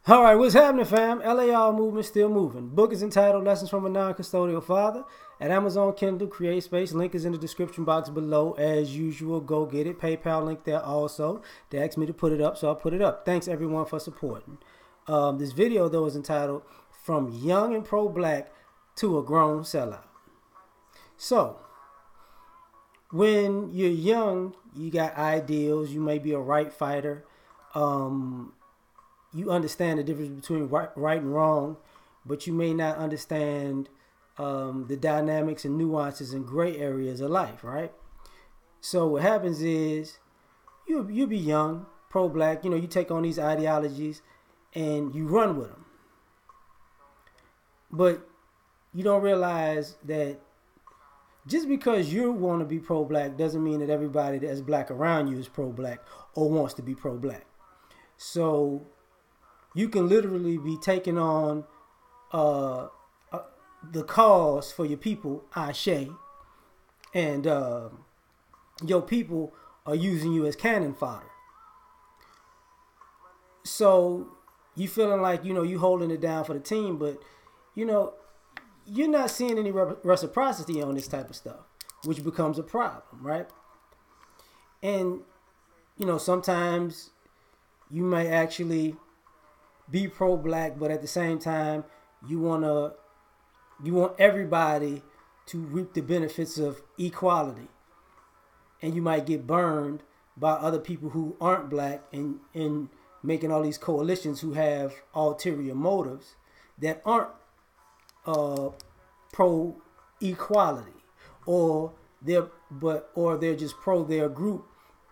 All right, what's happening, fam? L.A.R. movement still moving. Book is entitled Lessons from a Non-Custodial Father at Amazon Kindle. Create Space. Link is in the description box below. As usual, go get it. PayPal link there also. They asked me to put it up, so I'll put it up. Thanks, everyone, for supporting. This video, though, is entitled From Young and Pro-Black to a Grown Sellout. So, when you're young, you got ideals. You may be a right fighter. You understand the difference between right and wrong, but you may not understand the dynamics and nuances and gray areas of life, right? So what happens is you be young, pro-black, you take on these ideologies and you run with them. But you don't realize that just because you want to be pro-black doesn't mean that everybody that's black around you is pro-black or wants to be pro-black. So you can literally be taking on the cause for your people, Ashe, and your people are using you as cannon fodder. So you feeling like, you holding it down for the team, but, you're not seeing any reciprocity on this type of stuff, which becomes a problem, right? And, sometimes you may actually be pro-black, but at the same time, you want everybody to reap the benefits of equality, and you might get burned by other people who aren't black and making all these coalitions who have ulterior motives that aren't pro equality, or they're just pro their group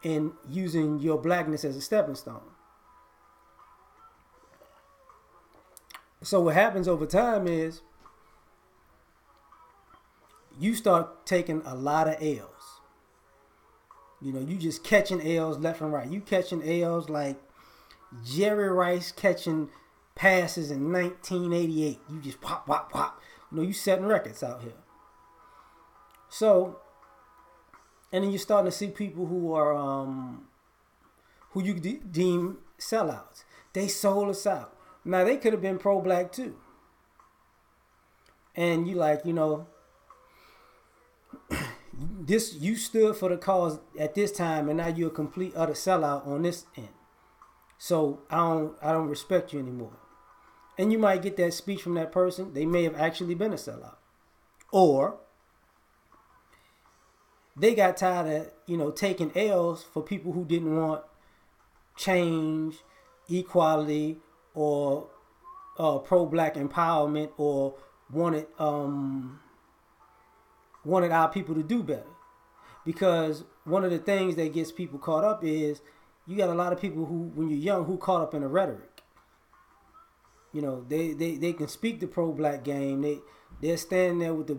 and using your blackness as a stepping stone. So what happens over time is you start taking a lot of L's. You just catching L's left and right. You catching L's like Jerry Rice catching passes in 1988. You just pop, pop, pop. You setting records out here. So, and then you're starting to see people who are who you deem sellouts. They sold us out. Now, they could have been pro-black too. And you you stood for the cause at this time, and now you're a complete utter sellout on this end. So I don't respect you anymore. And you might get that speech from that person. They may have actually been a sellout. Or they got tired of, taking L's for people who didn't want change, equality, or pro-black empowerment, or wanted our people to do better. Because one of the things that gets people caught up is you got a lot of people who, when you're young, who caught up in the rhetoric. They can speak the pro-black game. They're standing there with the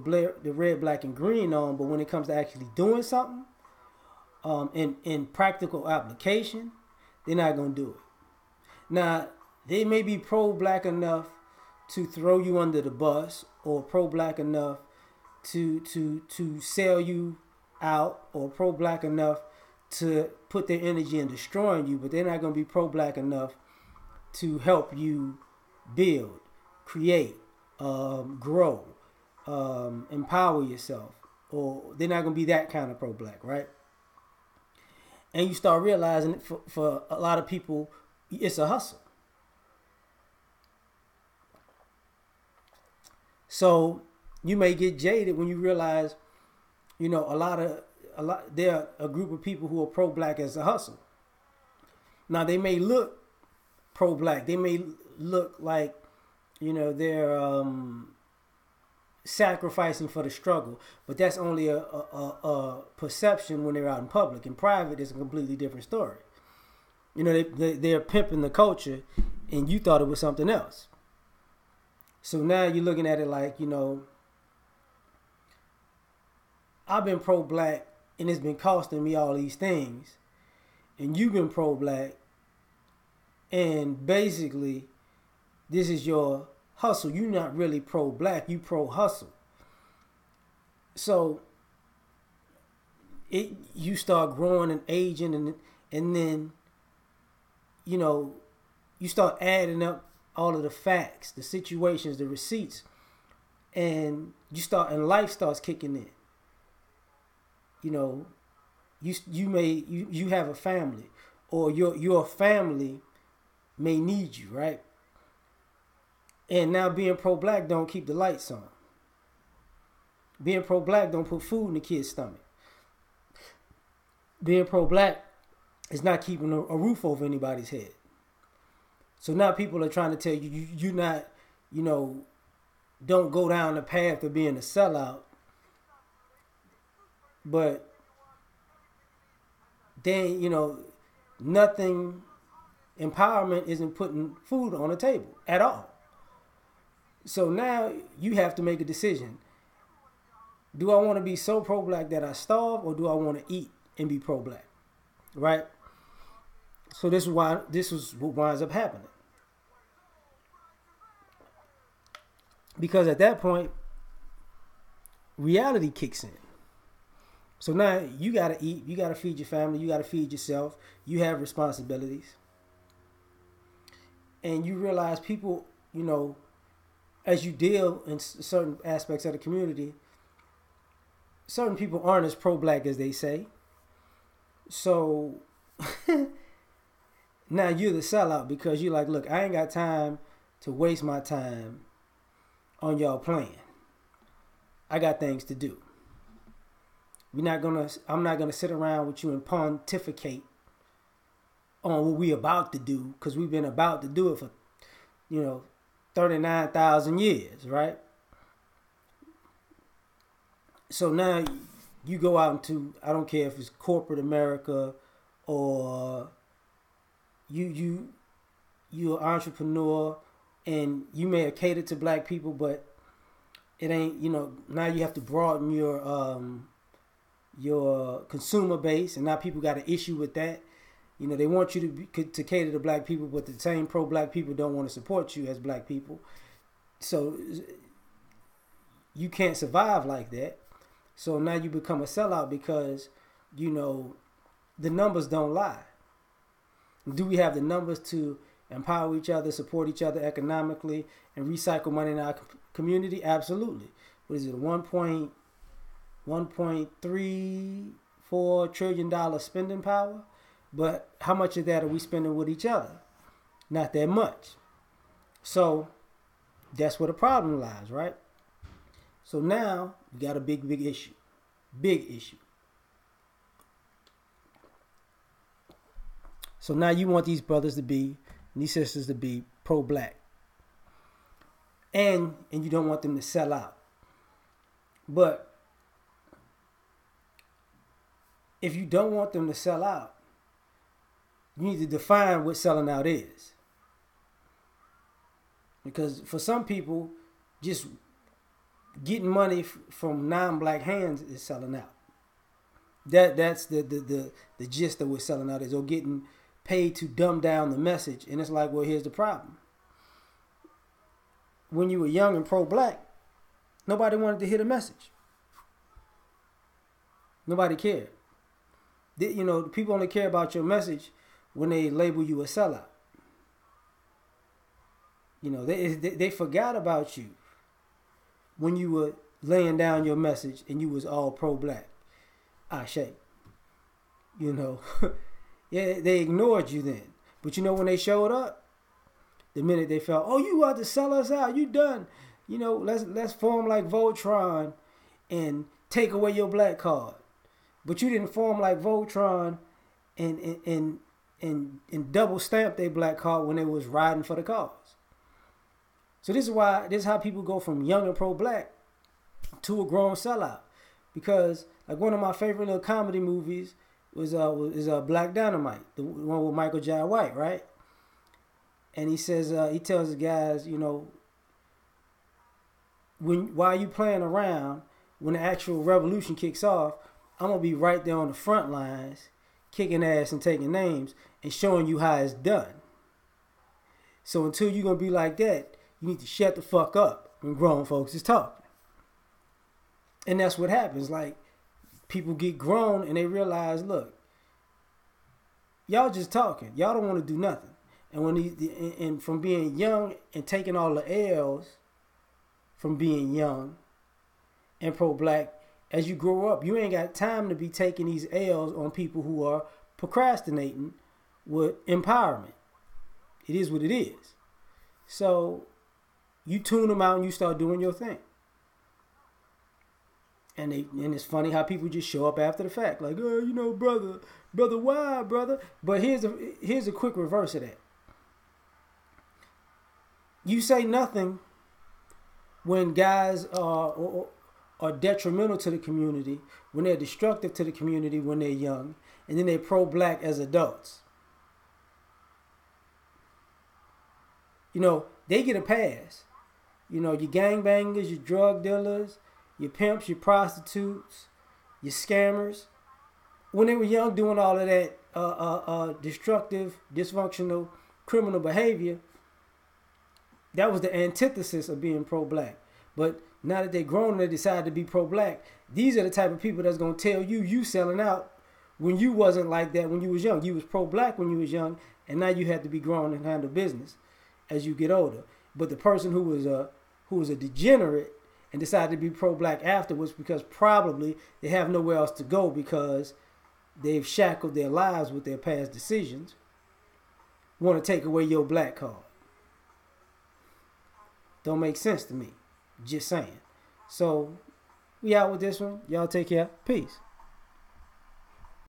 red, black, and green on, but when it comes to actually doing something, in practical application, they're not going to do it. Now, they may be pro-black enough to throw you under the bus, or pro-black enough to sell you out, or pro-black enough to put their energy in destroying you, but they're not going to be pro-black enough to help you build, create, grow, empower yourself. Or they're not going to be that kind of pro-black, right? And you start realizing for a lot of people, it's a hustle. So you may get jaded when you realize, they're a group of people who are pro-black as a hustle. Now, they may look pro-black. They may look like, they're sacrificing for the struggle. But that's only a perception when they're out in public. In private, it's a completely different story. They're pimping the culture, and you thought it was something else. So now you're looking at it like, I've been pro-black, and it's been costing me all these things. And you've been pro-black, and basically, this is your hustle. You're not really pro-black, you pro-hustle. So you start growing and aging, and then you start adding up all of the facts, the situations, the receipts, and and life starts kicking in. You know, you have a family, or your family may need you, right? And now being pro-black don't keep the lights on. Being pro-black don't put food in the kid's stomach. Being pro-black is not keeping a roof over anybody's head. So now people are trying to tell you, you're not, don't go down the path of being a sellout. But then, nothing, empowerment isn't putting food on the table at all. So now you have to make a decision. Do I want to be so pro-black that I starve, or do I want to eat and be pro-black? Right? So this is what winds up happening. Because at that point, reality kicks in. So now you got to eat, you got to feed your family, you got to feed yourself, you have responsibilities. And you realize people, as you deal in certain aspects of the community, certain people aren't as pro-black as they say. So now you're the sellout because you're like, look, I ain't got time to waste my time on y'all playing. I got things to do. I'm not gonna sit around with you and pontificate on what we about to do, because we've been about to do it for 39,000 years, right? So now you go out into, I don't care if it's corporate America or you're an entrepreneur and you may have catered to black people, but it ain't, now you have to broaden your consumer base, and now people got an issue with that. They want you to cater to black people, but the same pro-black people don't want to support you as black people. So you can't survive like that. So now you become a sellout because, the numbers don't lie. Do we have the numbers to empower each other, support each other economically, and recycle money in our community? Absolutely. What is it, $1.34 trillion spending power? But how much of that are we spending with each other? Not that much. So that's where the problem lies, right? So now we got a big issue. Big issue. So now you want these brothers to be, and these sisters to be pro-black. And you don't want them to sell out. But if you don't want them to sell out, you need to define what selling out is. Because for some people, just getting money from non-black hands is selling out. That's the gist of what selling out is, or getting paid to dumb down the message. And it's like, well, here's the problem. When you were young and pro-black, nobody wanted to hear the message. Nobody cared. People only care about your message when they label you a sellout. They forgot about you when you were laying down your message and you was all pro-black. Ashe. Yeah, they ignored you then. But when they showed up, the minute they felt, oh, you about to sell us out, you done. Let's form like Voltron and take away your black card. But you didn't form like Voltron and double stamp their black card when they was riding for the cause. So this is how people go from young and pro-black to a grown sellout. Because like one of my favorite little comedy movies is Black Dynamite, the one with Michael Jai White, right? And he says, he tells the guys, while you playing around, when the actual revolution kicks off, I'm gonna be right there on the front lines, kicking ass and taking names and showing you how it's done. So until you're gonna be like that, you need to shut the fuck up when grown folks is talking. And that's what happens. Like, people get grown and they realize, look, y'all just talking. Y'all don't want to do nothing. And when and from being young and taking all the L's from being young and pro-black, as you grow up, you ain't got time to be taking these L's on people who are procrastinating with empowerment. It is what it is. So you tune them out and you start doing your thing. And it's funny how people just show up after the fact, like, oh, you know, brother, why, brother? But here's a quick reverse of that. You say nothing when guys are detrimental to the community, when they're destructive to the community when they're young, and then they're pro-black as adults. You know, they get a pass. You know, your gangbangers, your drug dealers, your pimps, your prostitutes, your scammers. When they were young doing all of that destructive, dysfunctional, criminal behavior, that was the antithesis of being pro-black. But now that they're grown and they decide to be pro-black, these are the type of people that's going to tell you selling out when you wasn't like that when you was young. You was pro-black when you was young, and now you had to be grown and handle business as you get older. But the person who was a degenerate and decided to be pro-black afterwards because probably they have nowhere else to go because they've shackled their lives with their past decisions, want to take away your black card. Don't make sense to me. Just saying. So, we out with this one. Y'all take care. Peace.